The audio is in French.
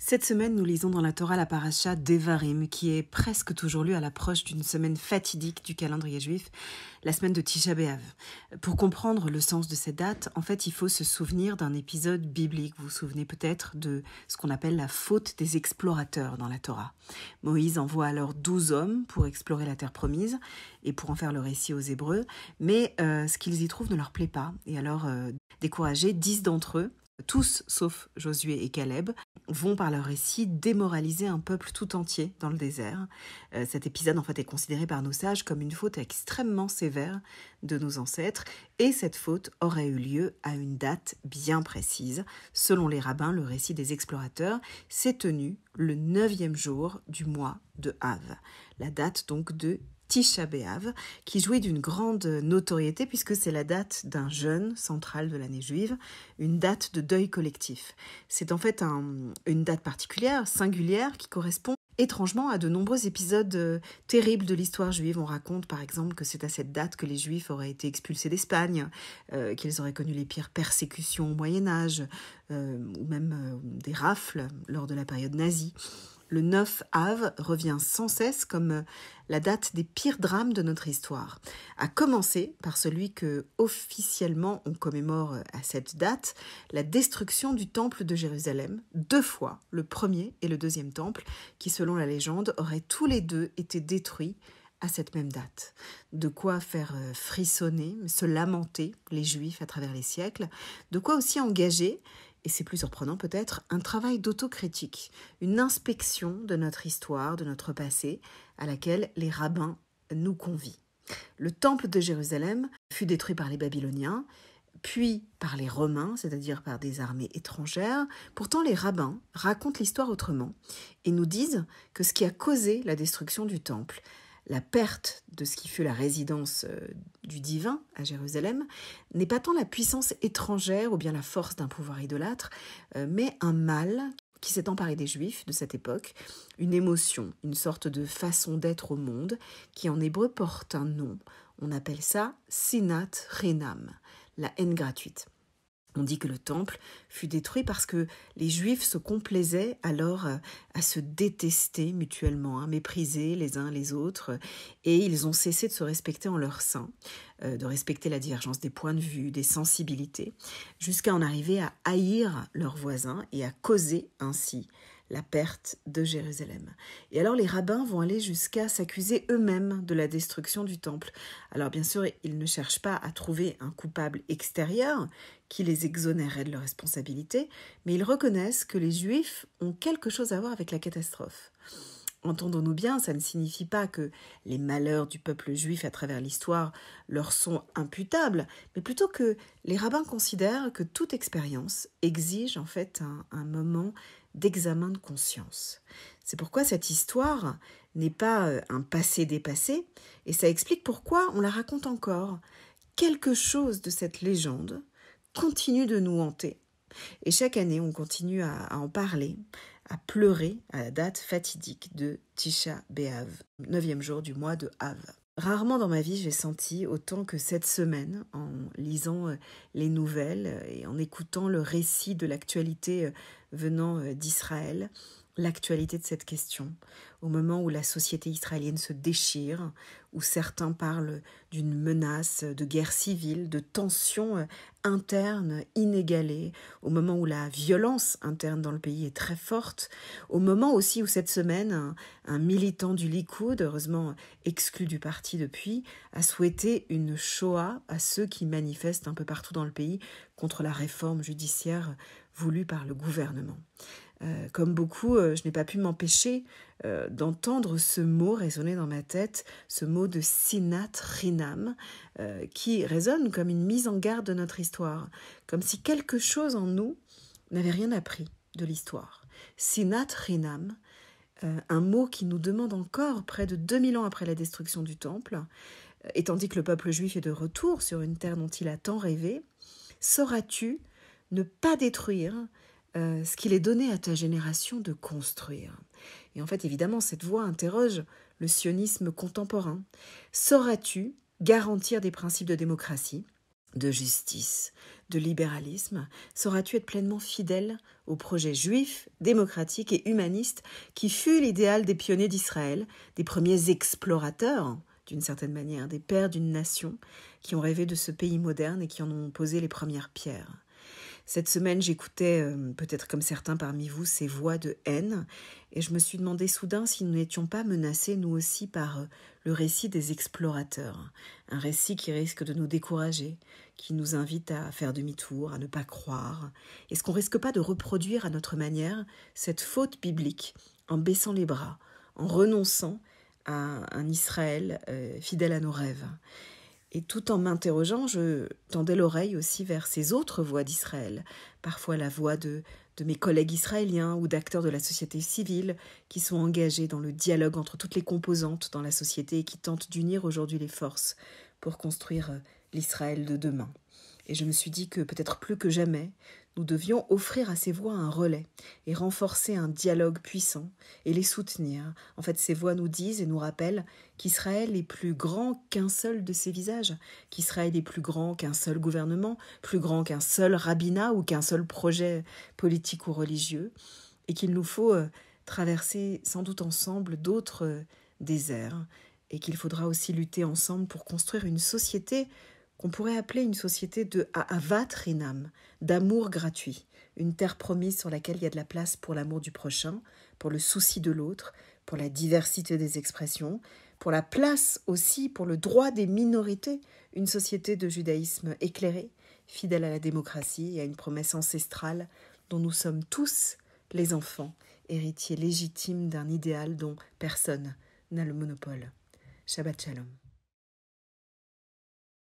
Cette semaine, nous lisons dans la Torah la paracha d'Evarim, qui est presque toujours lue à l'approche d'une semaine fatidique du calendrier juif, la semaine de Tisha B'Av. Pour comprendre le sens de cette date, en fait, il faut se souvenir d'un épisode biblique. Vous vous souvenez peut-être de ce qu'on appelle la faute des explorateurs dans la Torah. Moïse envoie alors 12 hommes pour explorer la terre promise et pour en faire le récit aux Hébreux, mais ce qu'ils y trouvent ne leur plaît pas. Et alors, découragés, 10 d'entre eux, tous sauf Josué et Caleb, vont par leur récit démoraliser un peuple tout entier dans le désert. Cet épisode en fait est considéré par nos sages comme une faute extrêmement sévère de nos ancêtres, et cette faute aurait eu lieu à une date bien précise. Selon les rabbins, le récit des explorateurs s'est tenu le 9e jour du mois de Av, la date donc de Tisha B'Av, qui jouit d'une grande notoriété puisque c'est la date d'un jeûne central de l'année juive, une date de deuil collectif. C'est en fait une date particulière, singulière, qui correspond étrangement à de nombreux épisodes terribles de l'histoire juive. On raconte par exemple que c'est à cette date que les Juifs auraient été expulsés d'Espagne, qu'ils auraient connu les pires persécutions au Moyen-Âge, ou même des rafles lors de la période nazie. Le 9 Av revient sans cesse comme la date des pires drames de notre histoire, à commencer par celui que, officiellement, on commémore à cette date, la destruction du temple de Jérusalem, 2 fois, le premier et le deuxième temple, qui, selon la légende, auraient tous les deux été détruits à cette même date. De quoi faire frissonner, se lamenter les Juifs à travers les siècles, de quoi aussi engager, et c'est plus surprenant peut-être, un travail d'autocritique, une inspection de notre histoire, de notre passé, à laquelle les rabbins nous convient. Le temple de Jérusalem fut détruit par les Babyloniens, puis par les Romains, c'est-à-dire par des armées étrangères. Pourtant, les rabbins racontent l'histoire autrement et nous disent que ce qui a causé la destruction du temple, la perte de ce qui fut la résidence du divin à Jérusalem, n'est pas tant la puissance étrangère ou bien la force d'un pouvoir idolâtre, mais un mal qui s'est emparé des Juifs de cette époque, une émotion, une sorte de façon d'être au monde, qui en hébreu porte un nom. On appelle ça Sinat Chinam, la haine gratuite. On dit que le temple fut détruit parce que les Juifs se complaisaient alors à se détester mutuellement, à mépriser les uns les autres, et ils ont cessé de se respecter en leur sein, de respecter la divergence des points de vue, des sensibilités, jusqu'à en arriver à haïr leurs voisins et à causer ainsi la perte de Jérusalem. Et alors les rabbins vont aller jusqu'à s'accuser eux-mêmes de la destruction du temple. Alors bien sûr, ils ne cherchent pas à trouver un coupable extérieur qui les exonérerait de leur responsabilité, mais ils reconnaissent que les Juifs ont quelque chose à voir avec la catastrophe. Entendons-nous bien, ça ne signifie pas que les malheurs du peuple juif à travers l'histoire leur sont imputables, mais plutôt que les rabbins considèrent que toute expérience exige en fait un moment d'examen de conscience. C'est pourquoi cette histoire n'est pas un passé dépassé, et ça explique pourquoi on la raconte encore. Quelque chose de cette légende continue de nous hanter. Et chaque année, on continue à en parler, à pleurer à la date fatidique de Tisha B'Av, 9e jour du mois de Av. Rarement dans ma vie, j'ai senti autant que cette semaine, en lisant les nouvelles et en écoutant le récit de l'actualité venant d'Israël, l'actualité de cette question, au moment où la société israélienne se déchire, où certains parlent d'une menace de guerre civile, de tensions internes inégalées, au moment où la violence interne dans le pays est très forte, au moment aussi où cette semaine, un militant du Likoud, heureusement exclu du parti depuis, a souhaité une Shoah à ceux qui manifestent un peu partout dans le pays contre la réforme judiciaire voulue par le gouvernement. Comme beaucoup, je n'ai pas pu m'empêcher d'entendre ce mot résonner dans ma tête, ce mot de Sinat Chinam, qui résonne comme une mise en garde de notre histoire, comme si quelque chose en nous n'avait rien appris de l'histoire. Sinat Chinam, un mot qui nous demande encore, près de 2000 ans après la destruction du temple, et tandis que le peuple juif est de retour sur une terre dont il a tant rêvé, sauras-tu ne pas détruire ce qu'il est donné à ta génération de construire. Et en fait, évidemment, cette voix interroge le sionisme contemporain. Sauras-tu garantir des principes de démocratie de justice, de libéralisme, sauras-tu être pleinement fidèle au projet juif, démocratique et humaniste qui fut l'idéal des pionniers d'Israël, des premiers explorateurs, d'une certaine manière, des pères d'une nation qui ont rêvé de ce pays moderne et qui en ont posé les premières pierres. Cette semaine, j'écoutais, peut-être comme certains parmi vous, ces voix de haine, et je me suis demandé soudain si nous n'étions pas menacés, nous aussi, par le récit des explorateurs. Un récit qui risque de nous décourager, qui nous invite à faire demi-tour, à ne pas croire. Est-ce qu'on risque pas de reproduire à notre manière cette faute biblique, en baissant les bras, en renonçant à un Israël fidèle à nos rêves ? Et tout en m'interrogeant, je tendais l'oreille aussi vers ces autres voix d'Israël, parfois la voix de mes collègues israéliens ou d'acteurs de la société civile qui sont engagés dans le dialogue entre toutes les composantes dans la société et qui tentent d'unir aujourd'hui les forces pour construire l'Israël de demain. Et je me suis dit que peut-être plus que jamais, nous devions offrir à ces voix un relais et renforcer un dialogue puissant et les soutenir. En fait, ces voix nous disent et nous rappellent qu'Israël est plus grand qu'un seul de ses visages, qu'Israël est plus grand qu'un seul gouvernement, plus grand qu'un seul rabbinat ou qu'un seul projet politique ou religieux, et qu'il nous faut traverser sans doute ensemble d'autres déserts, et qu'il faudra aussi lutter ensemble pour construire une société qu'on pourrait appeler une société de Ahavat Rinam, d'amour gratuit, une terre promise sur laquelle il y a de la place pour l'amour du prochain, pour le souci de l'autre, pour la diversité des expressions, pour la place aussi pour le droit des minorités, une société de judaïsme éclairé, fidèle à la démocratie et à une promesse ancestrale dont nous sommes tous les enfants, héritiers légitimes d'un idéal dont personne n'a le monopole. Shabbat Shalom.